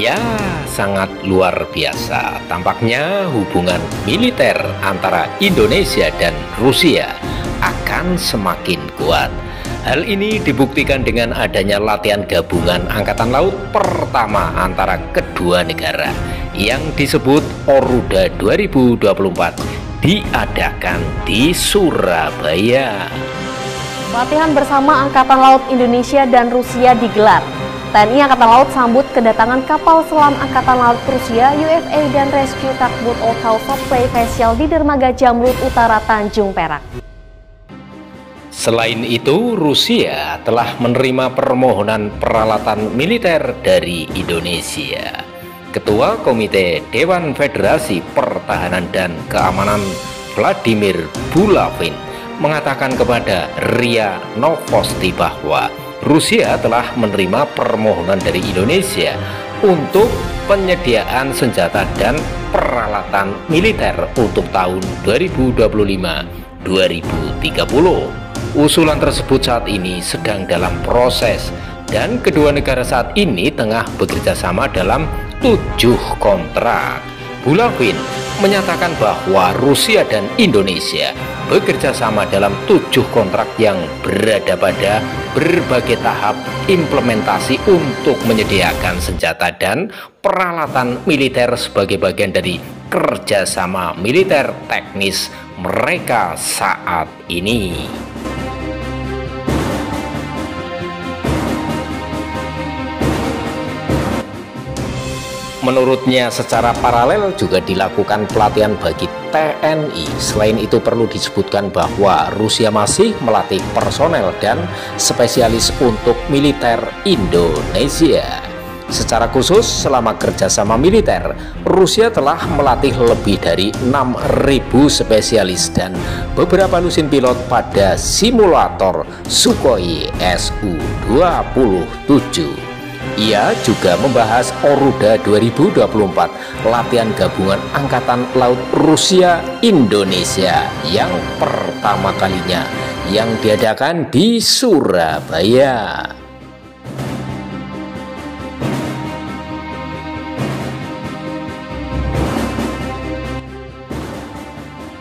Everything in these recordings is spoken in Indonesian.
Ya, sangat luar biasa. Tampaknya hubungan militer antara Indonesia dan Rusia akan semakin kuat. Hal ini dibuktikan dengan adanya latihan gabungan Angkatan Laut pertama antara kedua negara yang disebut Oruda 2024 diadakan di Surabaya. Latihan bersama Angkatan Laut Indonesia dan Rusia digelar. TNI Angkatan Laut sambut kedatangan kapal selam Angkatan Laut Rusia UFA dan Rescue Tugboat Okhal Supply Vessel di dermaga Jamrud Utara Tanjung Perak. Selain itu, Rusia telah menerima permohonan peralatan militer dari Indonesia. Ketua Komite Dewan Federasi Pertahanan dan Keamanan Vladimir Bulavin mengatakan kepada RIA Novosti bahwa Rusia telah menerima permohonan dari Indonesia untuk penyediaan senjata dan peralatan militer untuk tahun 2025-2030. Usulan tersebut saat ini sedang dalam proses dan kedua negara saat ini tengah bekerja sama dalam 7 kontrak. Bulavin menyatakan bahwa Rusia dan Indonesia bekerja sama dalam 7 kontrak yang berada pada berbagai tahap implementasi untuk menyediakan senjata dan peralatan militer sebagai bagian dari kerjasama militer teknis mereka saat ini. Menurutnya secara paralel juga dilakukan pelatihan bagi TNI. Selain itu perlu disebutkan bahwa Rusia masih melatih personel dan spesialis untuk militer Indonesia. Secara khusus selama kerjasama militer, Rusia telah melatih lebih dari 6.000 spesialis dan beberapa lusin pilot pada simulator Sukhoi Su-27. Ia juga membahas Oruda 2024, latihan gabungan Angkatan Laut Rusia Indonesia yang pertama kalinya yang diadakan di Surabaya.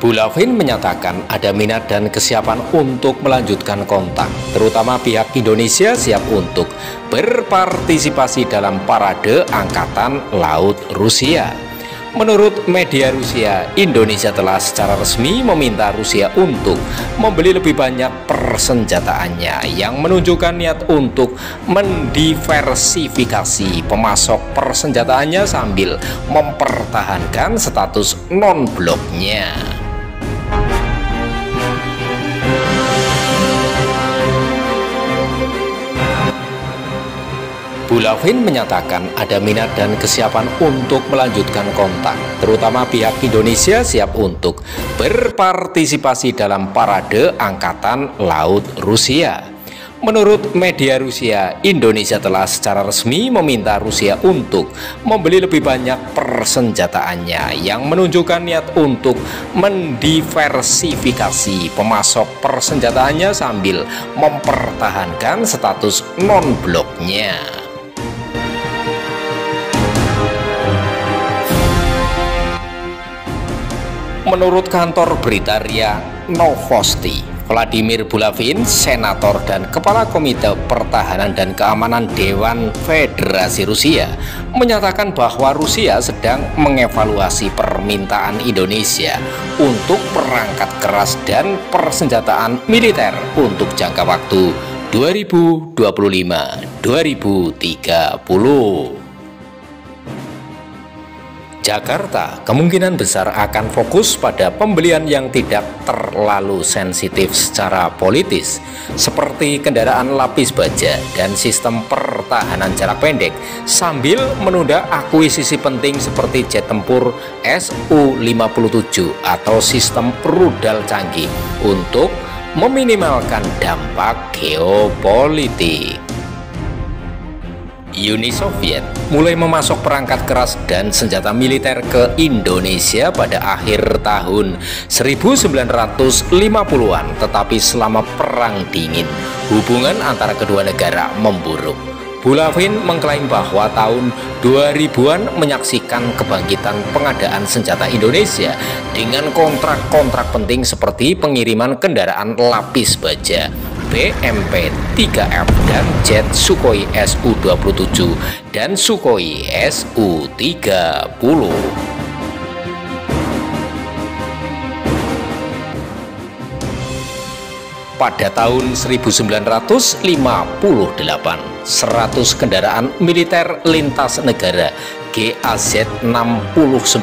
Bulavin menyatakan ada minat dan kesiapan untuk melanjutkan kontak, terutama pihak Indonesia siap untuk berpartisipasi dalam parade Angkatan Laut Rusia. Menurut media Rusia, Indonesia telah secara resmi meminta Rusia untuk membeli lebih banyak persenjataannya yang menunjukkan niat untuk mendiversifikasi pemasok persenjataannya sambil mempertahankan status non-bloknya. Bulavin menyatakan ada minat dan kesiapan untuk melanjutkan kontak, terutama pihak Indonesia siap untuk berpartisipasi dalam parade Angkatan Laut Rusia. Menurut media Rusia, Indonesia telah secara resmi meminta Rusia untuk membeli lebih banyak persenjataannya yang menunjukkan niat untuk mendiversifikasi pemasok persenjataannya sambil mempertahankan status non-bloknya. Menurut kantor berita RIA Novosti, Vladimir Bulavin, senator dan kepala Komite Pertahanan dan Keamanan Dewan Federasi Rusia, menyatakan bahwa Rusia sedang mengevaluasi permintaan Indonesia untuk perangkat keras dan persenjataan militer untuk jangka waktu 2025-2030. Jakarta kemungkinan besar akan fokus pada pembelian yang tidak terlalu sensitif secara politis, seperti kendaraan lapis baja dan sistem pertahanan jarak pendek, sambil menunda akuisisi penting seperti jet tempur Su-57 atau sistem rudal canggih untuk meminimalkan dampak geopolitik. Uni Soviet mulai memasok perangkat keras dan senjata militer ke Indonesia pada akhir tahun 1950-an, tetapi selama Perang Dingin hubungan antara kedua negara memburuk. Bulavin mengklaim bahwa tahun 2000-an menyaksikan kebangkitan pengadaan senjata Indonesia dengan kontrak-kontrak penting seperti pengiriman kendaraan lapis baja, BMP-3F dan jet Sukhoi Su-27 dan Sukhoi Su-30. Pada tahun 1958, 100 kendaraan militer lintas negara GAZ-69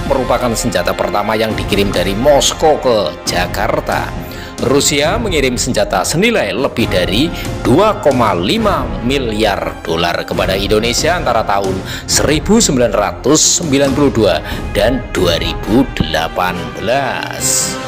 merupakan senjata pertama yang dikirim dari Moskow ke Jakarta. Rusia mengirim senjata senilai lebih dari 2,5 miliar dolar kepada Indonesia antara tahun 1992 dan 2018.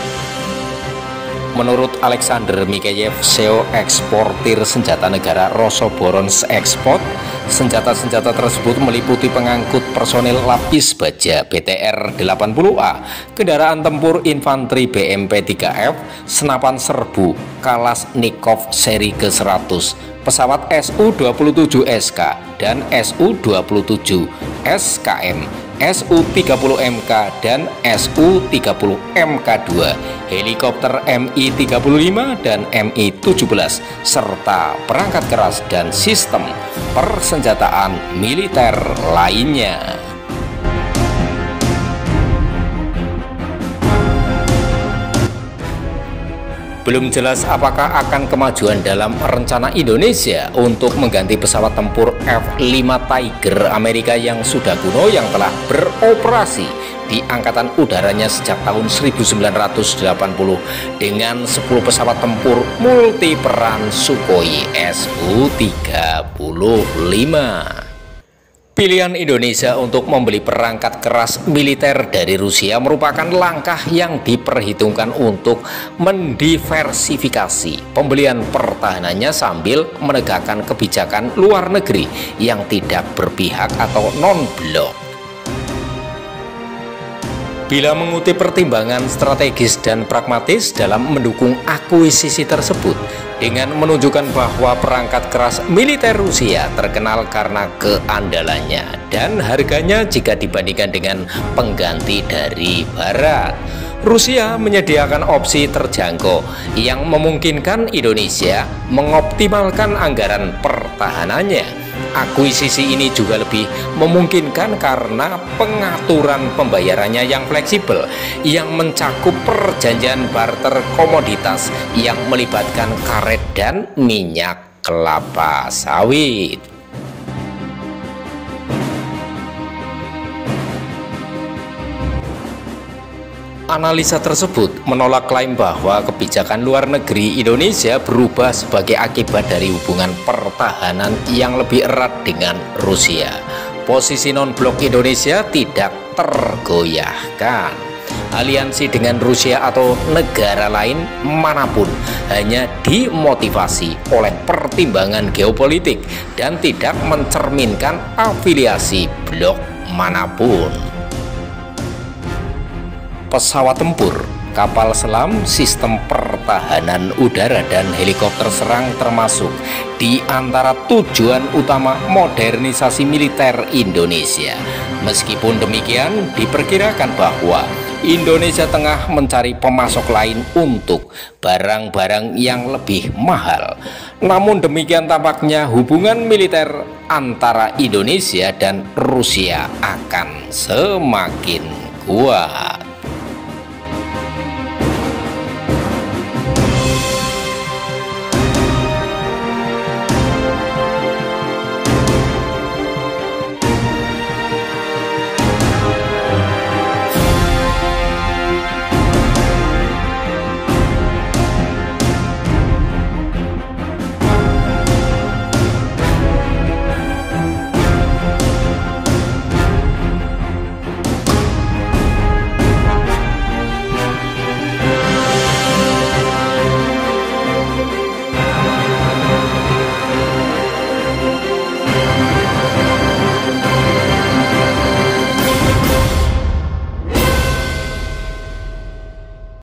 Menurut Alexander Mikheyev, CEO eksportir senjata negara Rosoboron's Export, senjata-senjata tersebut meliputi pengangkut personil lapis baja BTR-80A, kendaraan tempur infanteri BMP-3F, senapan serbu Kalashnikov seri ke-100, pesawat Su-27SK dan Su-27 SKM, Su-30MK dan Su-30MK2, helikopter Mi-35 dan Mi-17, serta perangkat keras dan sistem persenjataan militer lainnya. Belum jelas apakah akan kemajuan dalam rencana Indonesia untuk mengganti pesawat tempur F-5 Tiger Amerika yang sudah kuno yang telah beroperasi di angkatan udaranya sejak tahun 1980 dengan 10 pesawat tempur multiperan Sukhoi Su-35. Pilihan Indonesia untuk membeli perangkat keras militer dari Rusia merupakan langkah yang diperhitungkan untuk mendiversifikasi pembelian pertahanannya sambil menegakkan kebijakan luar negeri yang tidak berpihak atau non-blok. Bila mengutip pertimbangan strategis dan pragmatis dalam mendukung akuisisi tersebut, dengan menunjukkan bahwa perangkat keras militer Rusia terkenal karena keandalannya dan harganya jika dibandingkan dengan pengganti dari Barat, Rusia menyediakan opsi terjangkau yang memungkinkan Indonesia mengoptimalkan anggaran pertahanannya. Akuisisi ini juga lebih memungkinkan karena pengaturan pembayarannya yang fleksibel yang mencakup perjanjian barter komoditas yang melibatkan karet dan minyak kelapa sawit. Analisa tersebut menolak klaim bahwa kebijakan luar negeri Indonesia berubah sebagai akibat dari hubungan pertahanan yang lebih erat dengan Rusia. Posisi non-blok Indonesia tidak tergoyahkan. Aliansi dengan Rusia atau negara lain manapun hanya dimotivasi oleh pertimbangan geopolitik dan tidak mencerminkan afiliasi blok manapun. Pesawat tempur, kapal selam, sistem pertahanan udara, dan helikopter serang termasuk di antara tujuan utama modernisasi militer Indonesia. Meskipun demikian, diperkirakan bahwa Indonesia tengah mencari pemasok lain untuk barang-barang yang lebih mahal. Namun demikian, tampaknya hubungan militer antara Indonesia dan Rusia akan semakin kuat.